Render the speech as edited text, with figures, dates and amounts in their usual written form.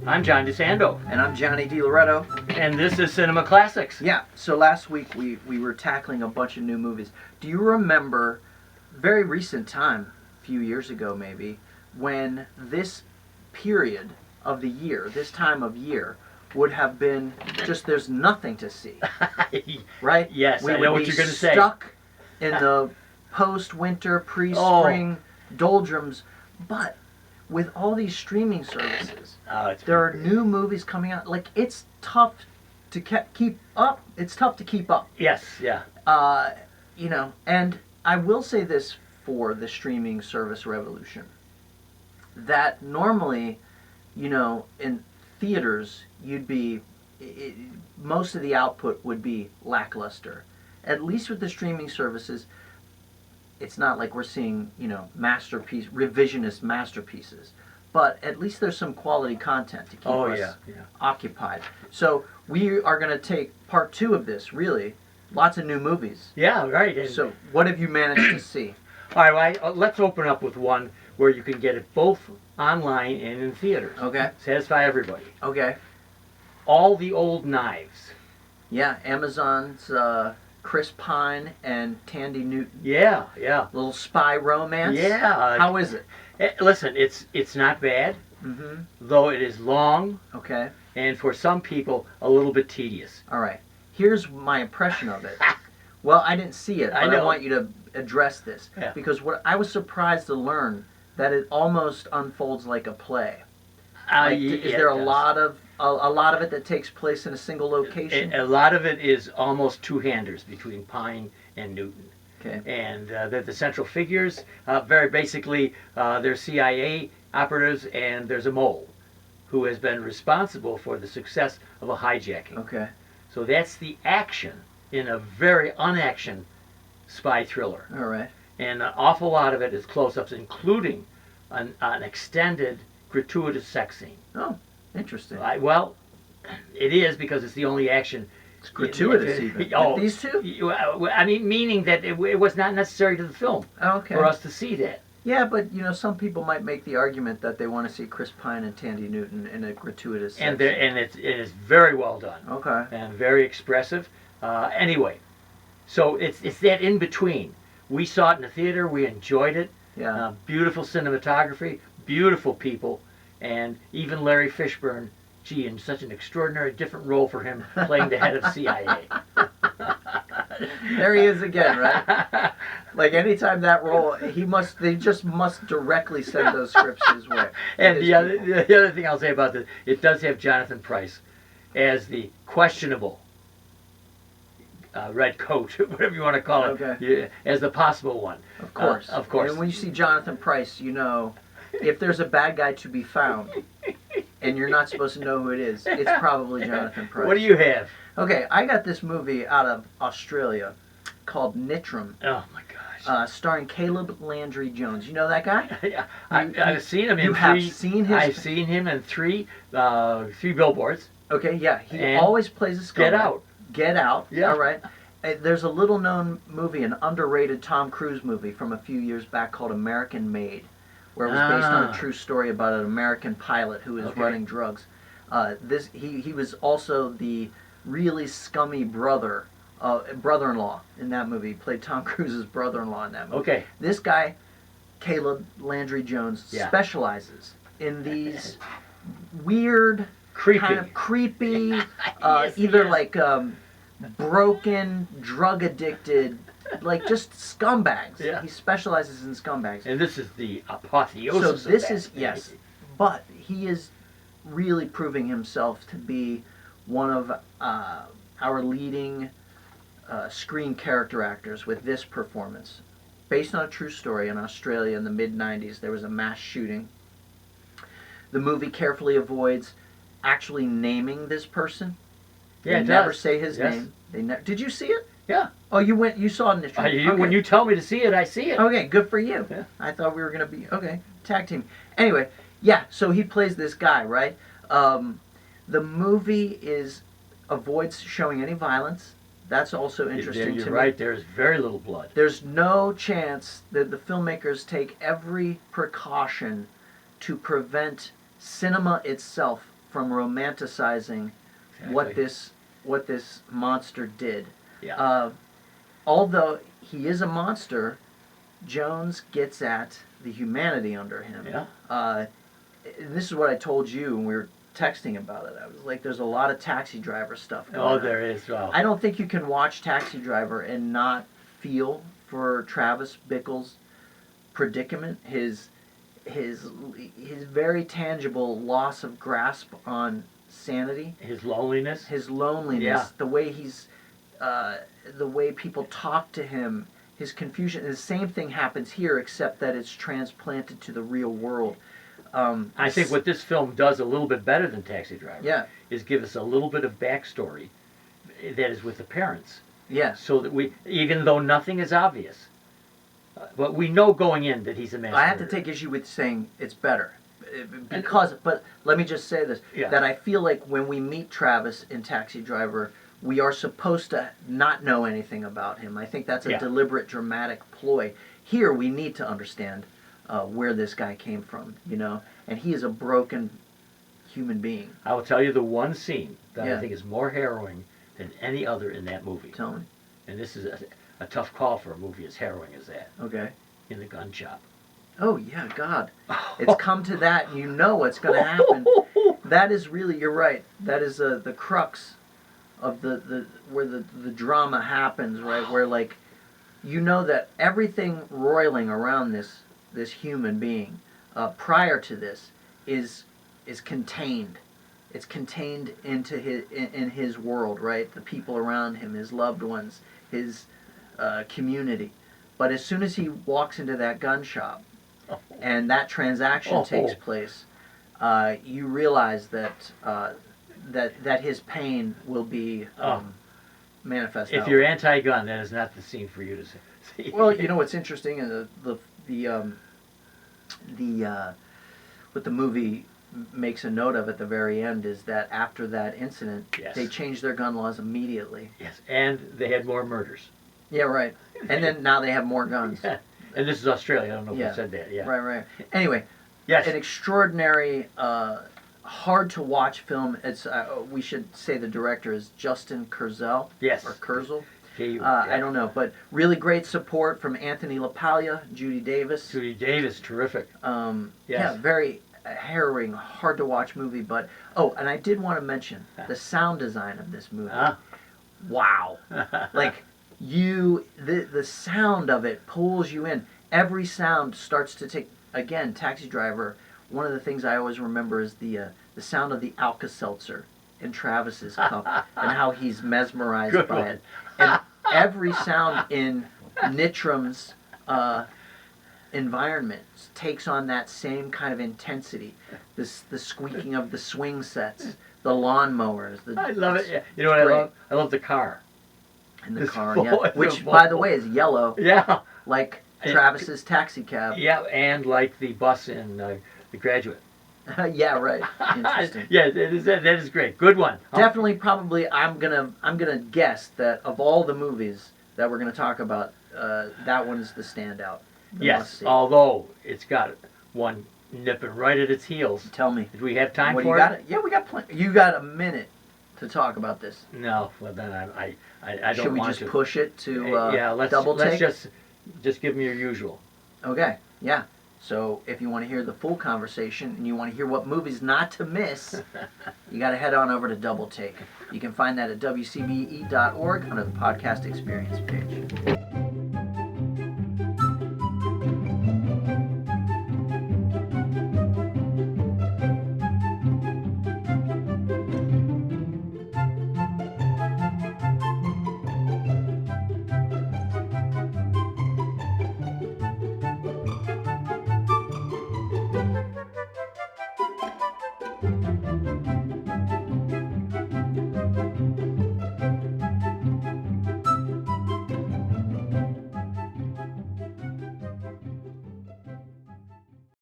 I'm John DeSando. And I'm Johnny DiLoretto. And this is Cinema Classics. Yeah, so last week we were tackling a bunch of new movies. Do you remember, very recent time, a few years ago maybe, when this period of the year, this time of year, would have been just there's nothing to see, right? Yes, I know what you're going to say. Stuck in the post-winter, pre-spring doldrums, but with all these streaming services, there are new movies coming out. Like, it's tough to keep up. It's tough to keep up. Yes, yeah. And I will say this for the streaming service revolution, that normally, in theaters, most of the output would be lackluster. At least with the streaming services, it's not like we're seeing, revisionist masterpieces. But at least there's some quality content to keep us occupied. So we are going to take part 2 of this, really. Lots of new movies. Yeah, right. So what have you managed to see? All right, let's open up with one where you can get it both online and in theaters. Okay. Satisfy everybody. Okay. All the Old Knives. Yeah, Amazon's Chris Pine and Tandy Newton. Yeah. Little spy romance. Yeah. How is it? Listen, it's not bad, though it is long. Okay. And for some people, a little bit tedious. All right. Here's my impression of it. Well, I didn't see it, but I want you to address this. Yeah. Because I was surprised to learn that it almost unfolds like a play. Is there a lot of it that takes place in a single location? A lot of it is almost two-handers between Pine and Newton. Okay. And they're the central figures. Very basically, they're CIA operatives, and there's a mole who has been responsible for the success of a hijacking. Okay. So that's the action in a very unaction spy thriller. All right. And an awful lot of it is close-ups, including an extended, gratuitous sex scene. Oh, interesting. Well, it is because it's the only action. It's gratuitous even. These two? I mean, meaning that it was not necessary to the film for us to see that. Yeah, but some people might make the argument that they want to see Chris Pine and Tandy Newton in a gratuitous sex scene. And it is very well done. Okay. And very expressive. Anyway, so it's that in between. We saw it in the theater. We enjoyed it. Yeah. Beautiful cinematography, beautiful people, and even Larry Fishburne. Gee, in such an extraordinary different role for him, playing the head of CIA. There he is again, right? Like anytime that role, they just must directly send those scripts his way. And the other thing I'll say about this, it does have Jonathan Pryce as the questionable red coat, whatever you want to call it, as the possible one. Of course. Of course. And when you see Jonathan Pryce, if there's a bad guy to be found, and you're not supposed to know who it is, it's probably Jonathan Pryce. What do you have? Okay, I got this movie out of Australia called Nitram. Oh my gosh. Starring Caleb Landry Jones. You know that guy? Yeah, I've seen him in you have seen his... I've seen him in three billboards. Okay, yeah. He always plays a scumbag. Get Out. Get Out. Yeah. All right. There's a little-known movie, an underrated Tom Cruise movie from a few years back called American Made, where it was based on a true story about an American pilot who was running drugs. He was also the really scummy brother-in-law in that movie. He played Tom Cruise's brother-in-law in that movie. Okay. This guy, Caleb Landry Jones, specializes in these weird, kind of creepy, like broken, drug-addicted, like just scumbags. Yeah. He specializes in scumbags. And this is the apotheosis. So this is, yes, but he is really proving himself to be one of our leading screen character actors with this performance. Based on a true story, in Australia in the mid-90s, there was a mass shooting. The movie carefully avoids actually naming this person. Yeah, They it never does. say his Yes. name. Did you see it? Yeah. Oh, you saw it initially. Okay. When you tell me to see it, I see it. Okay, good for you. Yeah. I thought we were gonna be okay. Tag team. Anyway, yeah. So he plays this guy, right? The movie avoids showing any violence. That's also interesting You're to right. me. There's very little blood. There's no chance that the filmmakers take every precaution to prevent cinema itself from romanticizing Exactly. what this monster did. Yeah. Although he is a monster, Jones gets at the humanity under him. Yeah. And this is what I told you when we were texting about it. I was like, there's a lot of Taxi Driver stuff going Oh, on. there is. Well, I don't think you can watch Taxi Driver and not feel for Travis Bickle's predicament, his very tangible loss of grasp on sanity, his loneliness. his loneliness, Yeah. the way people talk to him, his confusion. The same thing happens here, except that it's transplanted to the real world. I think what this film does a little bit better than Taxi Driver Yeah. is give us a little bit of backstory that is with the parents, Yes. so that we, even though nothing is obvious, but we know going in that he's a mass I have to murderer. take issue with saying it's better. Because, but let me just say this, Yeah. that I feel like when we meet Travis in Taxi Driver, we are supposed to not know anything about him. I think that's a Yeah. deliberate, dramatic ploy. Here, we need to understand where this guy came from, and he is a broken human being. I will tell you the one scene that Yeah. I think is more harrowing than any other in that movie. Tell me. And this is a tough call for a movie as harrowing as that. Okay. In the gun shop. Oh, yeah, God. It's come to that, and you know what's going to happen. That is really, you're right. That is the crux of where the drama happens, right? Where, like, you know that everything roiling around this human being prior to this is contained. It's contained into in his world, right? The people around him, his loved ones, his community. But as soon as he walks into that gun shop and that transaction takes place, you realize that that his pain will be manifest. If you're anti-gun, that is not the scene for you to see. Well, you know what's interesting, and what the movie makes a note of at the very end is that after that incident, Yes. they changed their gun laws immediately. Yes, and they had more murders. Yeah, right. And then now they have more guns. Yeah. And this is Australia. I don't know if Yeah. I said that. Yeah. Right. Anyway, Yes. an extraordinary, hard to watch film. It's we should say the director is Justin Kurzel. Yes. Or Kurzel. Yeah. I don't know, but really great support from Anthony LaPaglia, Judy Davis. Judy Davis, terrific. Yeah, Yes. very harrowing, hard to watch movie. But and I did want to mention the sound design of this movie. Wow, like the sound of it pulls you in. Every sound starts to take. Again, Taxi Driver. One of the things I always remember is the sound of the Alka-Seltzer in Travis's cup and how he's mesmerized Good by one. it. And every sound in Nitrum's environment takes on that same kind of intensity. The squeaking of the swing sets, the lawnmowers. I love it. Yeah. You know what I love? I love the car. In the This car, Volvo- yeah. the Which, by the Volvo. way, is yellow, Yeah. like Travis's taxi cab. Yeah, and like the bus in The Graduate. Yeah, right. Interesting. Yeah, that is great. Good one. Definitely, probably, I'm gonna guess that of all the movies that we're gonna talk about, that one is the standout. The Yes, must-see. although it's got one nipping right at its heels. Tell me. Do we have time What for do you got? it? Yeah, we got plenty. You got a minute to talk about this. No, well then I don't Should we want just to. push it to Yeah, let's double take? just give me your usual. Okay, yeah. So if you want to hear the full conversation and you want to hear what movies not to miss, you got to head on over to Double Take. You can find that at wcbe.org under the podcast experience page.